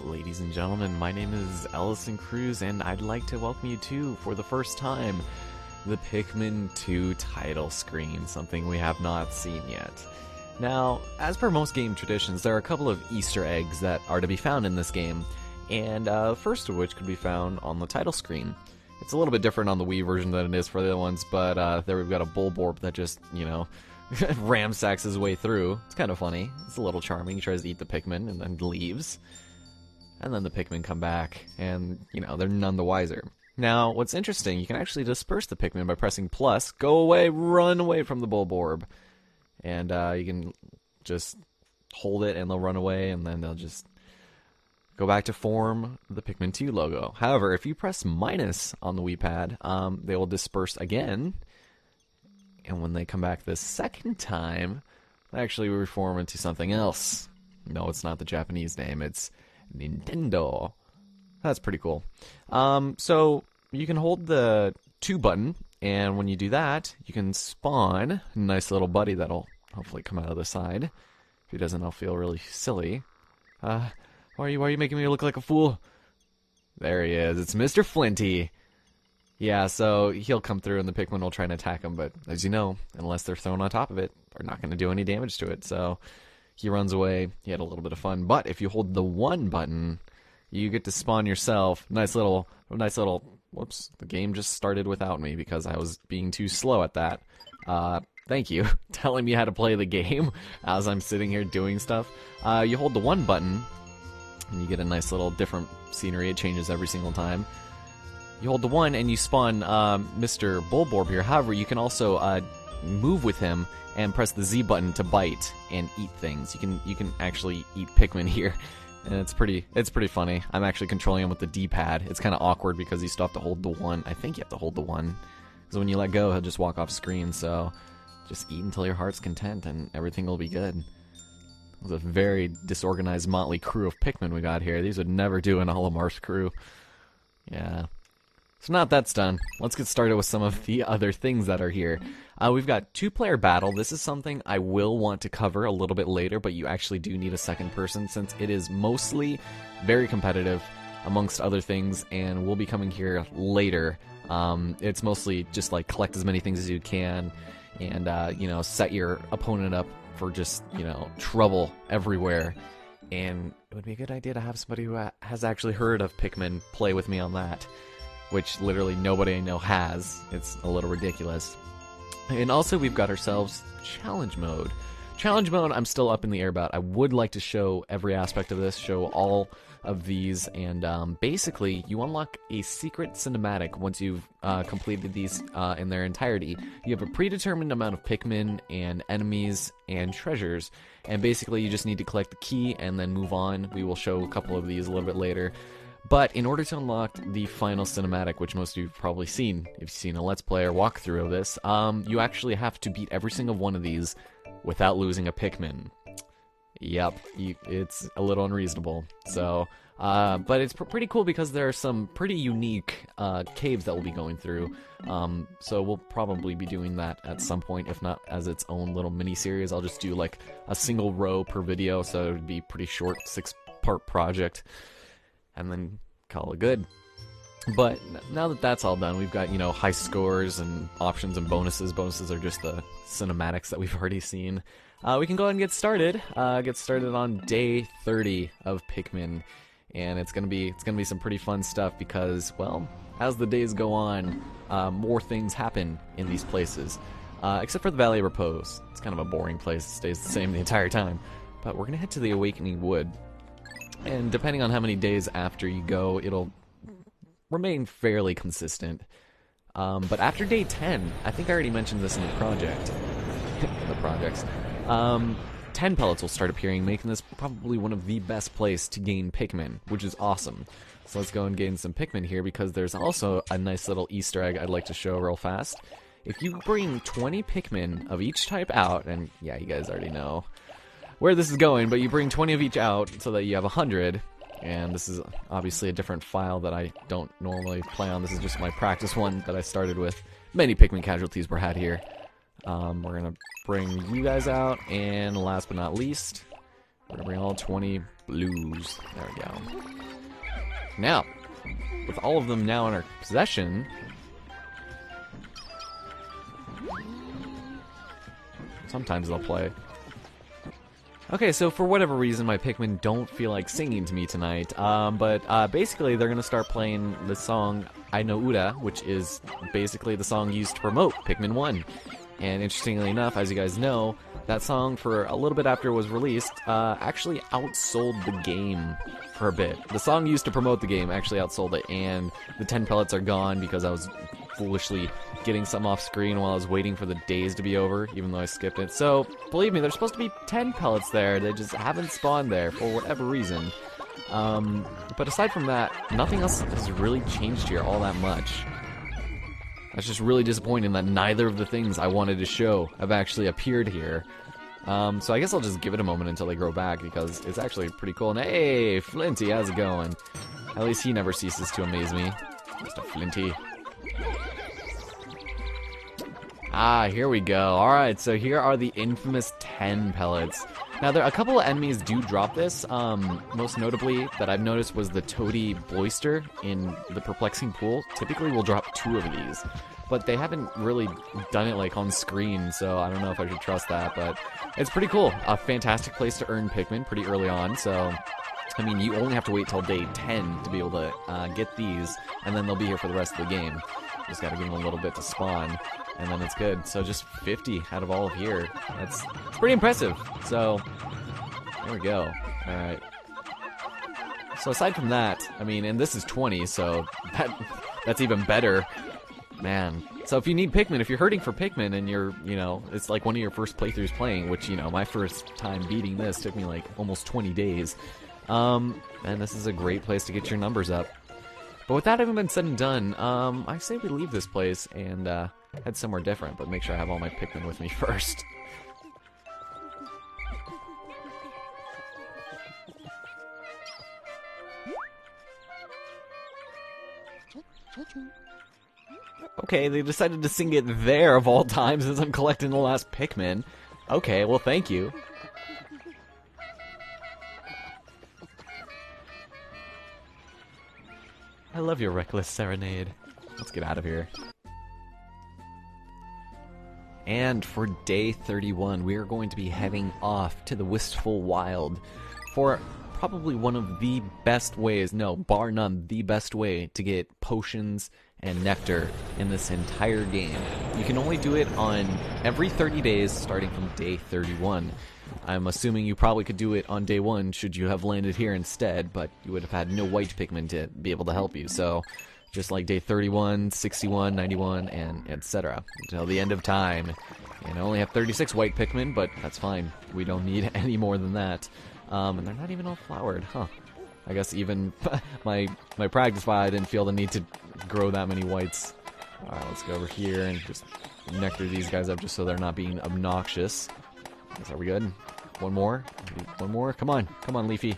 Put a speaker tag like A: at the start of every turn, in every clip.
A: Ladies and gentlemen, my name is Ellison Cruz, and I'd like to welcome you to, for the first time, the Pikmin 2 title screen, something we have not seen yet. Now, as per most game traditions, there are a couple of Easter eggs that are to be found in this game, and first of which could be found on the title screen. It's a little bit different on the Wii version than it is for the other ones, but there we've got a Bulborb that just, ramsacks his way through. It's kind of funny. It's a little charming. He tries to eat the Pikmin and then leaves. And then the Pikmin come back, and, they're none the wiser. Now, what's interesting, you can actually disperse the Pikmin by pressing plus, go away, run away from the Bulborb. And you can just hold it, and they'll run away, and then they'll just go back to form the Pikmin 2 logo. However, if you press minus on the Wii pad, they will disperse again. And when they come back the second time, they actually reform into something else. No, it's not the Japanese name, it's Nintendo. That's pretty cool. So you can hold the 2 button, and when you do that, you can spawn a nice little buddy that'll hopefully come out of the side. If he doesn't, I'll feel really silly. Why are you making me look like a fool? There he is. It's Mr. Flinty. Yeah, so he'll come through and the Pikmin will try and attack him, but as you know, unless they're thrown on top of it, they're not going to do any damage to it. So he runs away. He had a little bit of fun. But if you hold the 1 button, you get to spawn yourself. Nice little. Whoops, the game just started without me because I was being too slow at that. Thank you, telling me how to play the game as I'm sitting here doing stuff. You hold the 1 button, and you get a nice little different scenery. It changes every single time. You hold the 1 and you spawn Mr. Bulborb here. However, you can also move with him and press the Z button to bite and eat things. You can actually eat Pikmin here, and it's pretty funny. I'm actually controlling him with the D-pad. It's kind of awkward because you still have to hold the 1. I think you have to hold the 1 because when you let go, he'll just walk off screen. So just eat until your heart's content, and everything will be good. It was a very disorganized motley crew of Pikmin we got here. These would never do an Olimar's crew. Yeah. So now that that's done, let's get started with some of the other things that are here. We've got 2-player battle. This is something I will want to cover a little bit later, but you actually do need a second person since it is mostly very competitive, amongst other things, and we'll be coming here later. It's mostly just like collect as many things as you can, and set your opponent up for just trouble everywhere. And it would be a good idea to have somebody who has actually heard of Pikmin play with me on that, which literally nobody I know has. It's a little ridiculous. And also we've got ourselves challenge mode. Challenge mode I'm still up in the air about. I would like to show every aspect of this, show all of these, and basically you unlock a secret cinematic once you've completed these in their entirety. You have a predetermined amount of Pikmin and enemies and treasures, and basically you just need to collect the key and then move on. We will show a couple of these a little bit later. But in order to unlock the final cinematic, which most of you have probably seen, if you've seen a Let's Play or walkthrough of this, you actually have to beat every single one of these without losing a Pikmin. Yep, it's a little unreasonable. So, but it's pretty cool because there are some pretty unique caves that we'll be going through. So we'll probably be doing that at some point, if not as its own little mini-series. I'll just do like a single row per video, so it would be pretty short, 6-part project, and then call it good. But now that that's all done, we've got, high scores and options and bonuses. Bonuses are just the cinematics that we've already seen. We can go ahead and get started. Get started on day 30 of Pikmin, and it's gonna be some pretty fun stuff because, well, as the days go on, more things happen in these places. Except for the Valley of Repose. It's kind of a boring place. It stays the same the entire time. But we're gonna head to the Awakening Wood. And depending on how many days after you go, it'll remain fairly consistent. But after day 10, I think I already mentioned this in the project. The projects. 10 pellets will start appearing, making this probably one of the best place to gain Pikmin, which is awesome. So let's go and gain some Pikmin here, because there's also a nice little Easter egg I'd like to show real fast. If you bring 20 Pikmin of each type out, and yeah, you guys already know where this is going, but you bring 20 of each out so that you have 100, and this is obviously a different file that I don't normally play on. This is just my practice one that I started with. Many Pikmin casualties were had here. We're gonna bring you guys out, and last but not least, We're gonna bring all 20 blues. There we go. Now, with all of them now in our possession, sometimes they'll play. Okay, so for whatever reason, my Pikmin don't feel like singing to me tonight, but basically they're going to start playing the song I No Ura, which is basically the song used to promote Pikmin 1. And interestingly enough, as you guys know, that song, for a little bit after it was released, actually outsold the game for a bit. The song used to promote the game actually outsold it, and the 10 pellets are gone because I was foolishly getting some off screen while I was waiting for the days to be over, even though I skipped it. So, believe me, there's supposed to be 10 pellets there. They just haven't spawned there for whatever reason. But aside from that, nothing else has really changed here all that much. That's just really disappointing that neither of the things I wanted to show have actually appeared here. So I guess I'll just give it a moment until they grow back, because it's actually pretty cool. And hey, Flinty, how's it going? At least he never ceases to amaze me. Mr. Flinty. Ah, here we go. Alright, so here are the infamous 10 pellets. Now, a couple of enemies do drop this. Most notably, that I've noticed, was the Toady Boister in the Perplexing Pool. Typically, we'll drop 2 of these. But they haven't really done it, like, on screen, so I don't know if I should trust that. But it's pretty cool. A fantastic place to earn Pikmin pretty early on, so I mean, you only have to wait till day 10 to be able to get these, and then they'll be here for the rest of the game. Just gotta give them a little bit to spawn, and then it's good. So just 50 out of all of here. That's pretty impressive. So, there we go. Alright. So aside from that, I mean, and this is 20, so that's even better. Man. So if you need Pikmin, if you're hurting for Pikmin and you're, you know, it's like one of your first playthroughs playing, which, you know, my first time beating this took me like almost 20 days. And this is a great place to get your numbers up. But with that having been said and done, I say we leave this place and head somewhere different, but make sure I have all my Pikmin with me first. Okay, they decided to sing it there of all times as I'm collecting the last Pikmin. Okay, well thank you. I love your reckless serenade. Let's get out of here. And for day 31, we are going to be heading off to the Wistful Wild for probably one of the best ways, no, bar none, the best way to get potions and nectar in this entire game. You can only do it on every 30 days starting from day 31. I'm assuming you probably could do it on day 1 should you have landed here instead, but you would have had no white Pikmin to be able to help you. So just like day 31, 61, 91, and etc. until the end of time. And I only have 36 white Pikmin, but that's fine. We don't need any more than that. And they're not even all flowered, huh? I guess even my practice file, I didn't feel the need to grow that many whites. Alright, let's go over here and just nectar these guys up just so they're not being obnoxious. Are we good? One more? One more? Come on. Come on, Leafy.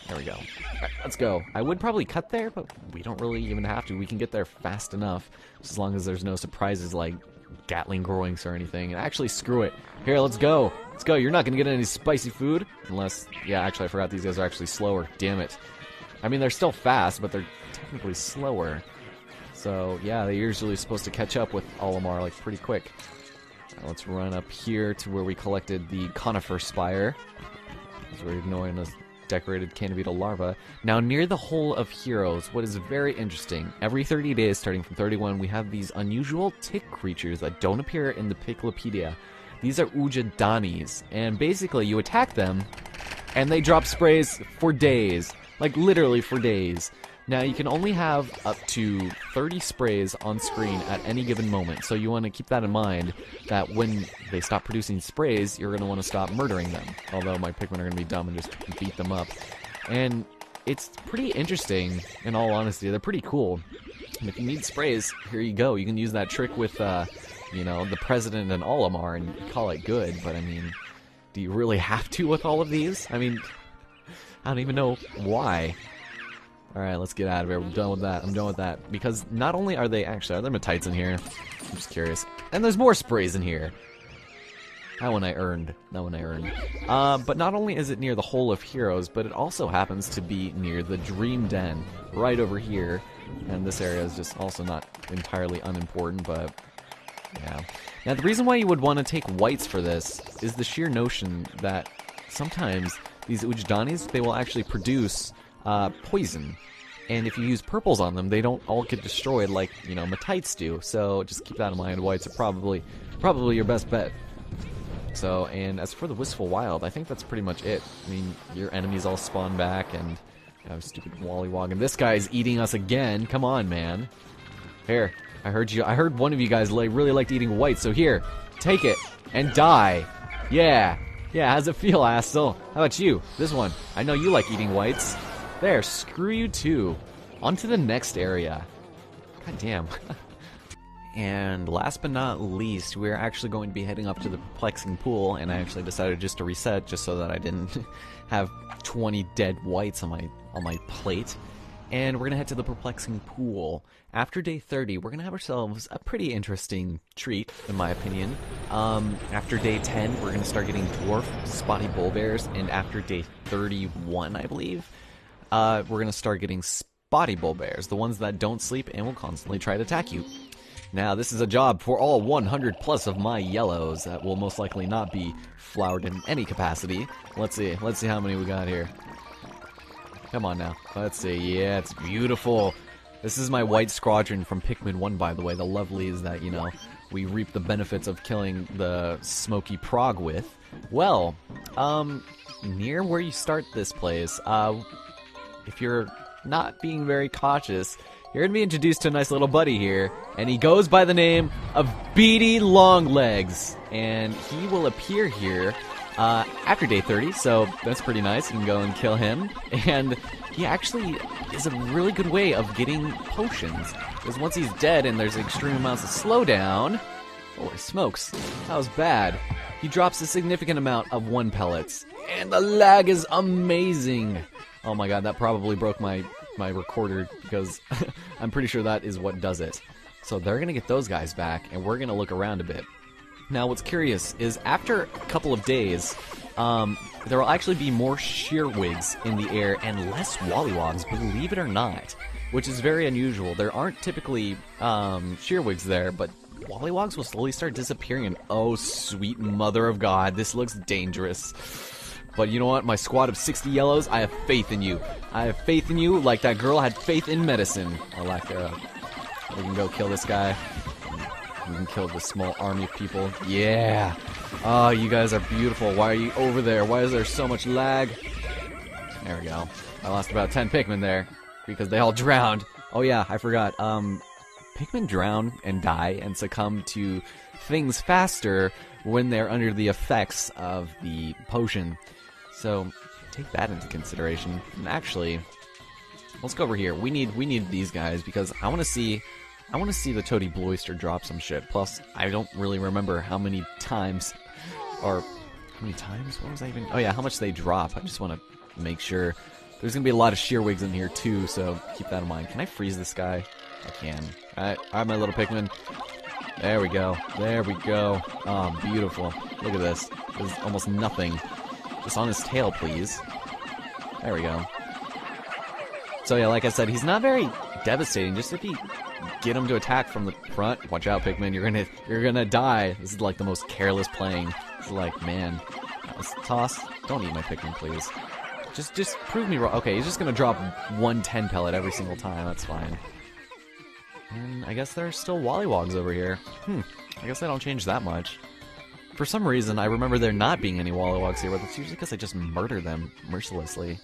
A: There we go. Alright, let's go. I would probably cut there, but we don't really even have to. We can get there fast enough, as long as there's no surprises like Gatling Groinks or anything. And actually, screw it. Here, let's go. Let's go. You're not going to get any spicy food. Unless, yeah, actually, I forgot these guys are actually slower. Damn it. I mean, they're still fast, but they're technically slower. So, yeah, they're usually supposed to catch up with Olimar, like, pretty quick. Now, let's run up here to where we collected the Conifer Spire. As we're ignoring this decorated Canavita larva. Now, near the Hole of Heroes, what is very interesting, every 30 days, starting from 31, we have these unusual tick creatures that don't appear in the Piclopedia. These are Ujadanis, and basically you attack them, and they drop sprays for days. Like, literally for days. Now, you can only have up to 30 sprays on screen at any given moment, so you want to keep that in mind, that when they stop producing sprays, you're going to want to stop murdering them. Although my Pikmin are going to be dumb and just beat them up. And it's pretty interesting, in all honesty. They're pretty cool. And if you need sprays, here you go. You can use that trick with, you know, the President and Olimar and call it good, but I mean, do you really have to with all of these? I mean, I don't even know why. Alright, let's get out of here. I'm done with that. I'm done with that. Because not only are there Metites in here? I'm just curious. And there's more sprays in here. That one I earned. But not only is it near the Hole of Heroes, but it also happens to be near the Dream Den, right over here. And this area is just also not entirely unimportant, but yeah. Now, the reason why you would want to take whites for this is the sheer notion that sometimes these Ujdanis, they will actually produce poison. And if you use purples on them, they don't all get destroyed like, you know, Matites do. So just keep that in mind. Whites are probably your best bet. So, and as for the Wistful Wild, I think that's pretty much it. I mean, your enemies all spawn back, and you know, stupid Wallywog. And this guy's eating us again. Come on, man. Here, I heard you. I heard one of you guys really liked eating white. So here, take it and die. Yeah, how's it feel, asshole? How about you? This one. I know you like eating whites. There, screw you too. On to the next area. God damn. And last but not least, we're actually going to be heading up to the Perplexing Pool, and I actually decided just to reset just so that I didn't have 20 dead whites on my plate. And we're gonna head to the Perplexing Pool. After day 30, we're gonna have ourselves a pretty interesting treat, in my opinion. After day 10, we're gonna start getting dwarf spotty bull bears, and after day 31, I believe, we're gonna start getting spotty bull bears, the ones that don't sleep and will constantly try to attack you. Now, this is a job for all 100 plus of my yellows that will most likely not be flowered in any capacity. Let's see how many we got here. Come on now. Let's see. Yeah, it's beautiful. This is my white squadron from Pikmin 1, by the way. The lovelies that, you know, we reap the benefits of killing the smoky prog with. Well, near where you start this place, if you're not being very cautious, you're going to be introduced to a nice little buddy here, and he goes by the name of Beady Longlegs, and he will appear here after day 30, so that's pretty nice. You can go and kill him, and he actually is a really good way of getting potions, because once he's dead and there's extreme amounts of slowdown, holy smokes, that was bad. He drops a significant amount of 1 pellets, and the lag is amazing. Oh my god, that probably broke my recorder, because I'm pretty sure that is what does it. So they're going to get those guys back, and we're going to look around a bit. Now, what's curious is after a couple of days, there will actually be more shearwigs in the air and less wallywogs, believe it or not, which is very unusual. There aren't typically shearwigs there, but wallywogs will slowly start disappearing, and oh, sweet mother of God, this looks dangerous. But you know what? My squad of 60 yellows, I have faith in you. I have faith in you like that girl had faith in medicine. Or lack thereof. We can go kill this guy. We can kill this small army of people. Yeah! Oh, you guys are beautiful. Why are you over there? Why is there so much lag? There we go. I lost about 10 Pikmin there. Because they all drowned. Oh yeah, I forgot. Pikmin drown and die and succumb to things faster when they're under the effects of the potion. So take that into consideration. And actually, let's go over here. We need these guys because I want to see the Toady Bloister drop some shit. Plus, I don't really remember how many times, or how many times? What was I even? Oh yeah, how much they drop. I just want to make sure. There's gonna be a lot of shearwigs in here too, so keep that in mind. Can I freeze this guy? I can. Alright, my little Pikmin. There we go. There we go. Oh, beautiful. Look at this. There's almost nothing. Just on his tail, please. There we go. So yeah, like I said, he's not very devastating. Just if you get him to attack from the front, watch out, Pikmin. You're gonna die. This is like the most careless playing. It's like, man, let's toss. Don't eat my Pikmin, please. Just prove me wrong. Okay, he's just gonna drop 1 10 pellet every single time. That's fine. And I guess there's still wallywogs over here. I guess they don't change that much. For some reason, I remember there not being any wallywogs here, but that's usually because I just murder them mercilessly.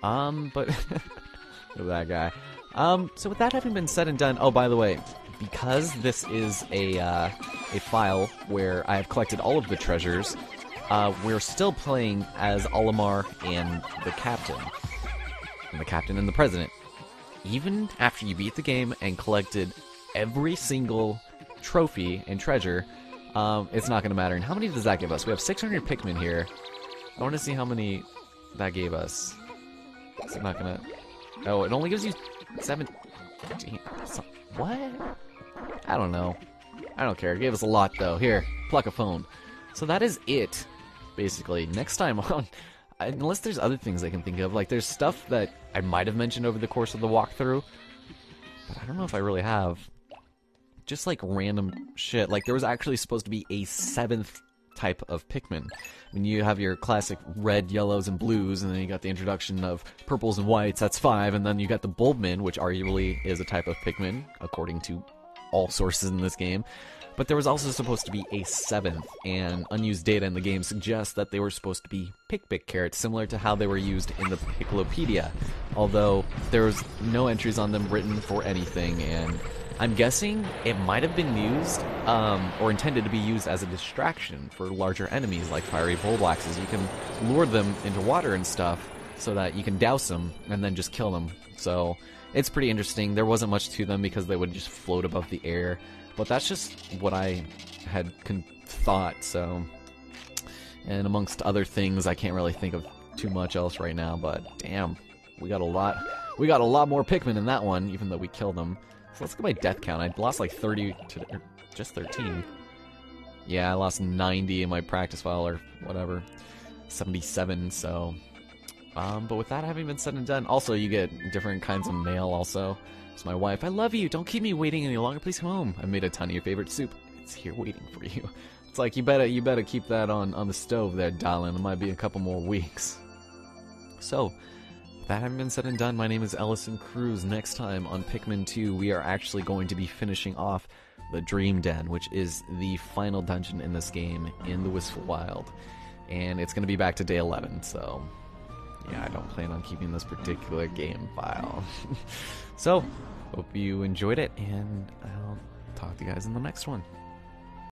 A: But look at that guy. So with that having been said and done, oh, by the way, because this is a file where I have collected all of the treasures, we're still playing as Olimar and the Captain. And the Captain and the President. Even after you beat the game and collected every single trophy and treasure, it's not going to matter. And how many does that give us? We have 600 Pikmin here. I want to see how many that gave us. It's not going to... Oh, it only gives you 17... What? I don't know. I don't care. It gave us a lot, though. Here, pluck a phone. So that is it, basically. Next time on, unless there's other things I can think of, like there's stuff that I might have mentioned over the course of the walkthrough, but I don't know if I really have. Just like random shit. Like there was actually supposed to be a 7th type of Pikmin. I mean, you have your classic red, yellows, and blues, and then you got the introduction of purples and whites, that's 5, and then you got the Bulbmin, which arguably is a type of Pikmin, according to all sources in this game. But there was also supposed to be a 7th, and unused data in the game suggests that they were supposed to be Pick carrots, similar to how they were used in the Piccolopedia, although there was no entries on them written for anything, and I'm guessing it might have been used, or intended to be used as a distraction for larger enemies like fiery Bulbaxes. You can lure them into water and stuff so that you can douse them and then just kill them. So it's pretty interesting. There wasn't much to them because they would just float above the air. But that's just what I had thought, so... And amongst other things, I can't really think of too much else right now, but damn, we got a lot more Pikmin in that one, even though we killed them. So let's look at my death count. I lost like 30 to... or just 13. Yeah, I lost 90 in my practice file, or whatever. 77, so... but with that having been said and done, also you get different kinds of mail also. It's my wife. I love you. Don't keep me waiting any longer. Please come home. I made a ton of your favorite soup. It's here waiting for you. It's like you better keep that on the stove there, darling. It might be a couple more weeks. So, with that having been said and done, my name is Ellison Cruz. Next time on Pikmin 2, we are actually going to be finishing off the Dream Den, which is the final dungeon in this game in the Wistful Wild. And it's going to be back to day 11, so... yeah, I don't plan on keeping this particular game file. So, hope you enjoyed it, and I'll talk to you guys in the next one.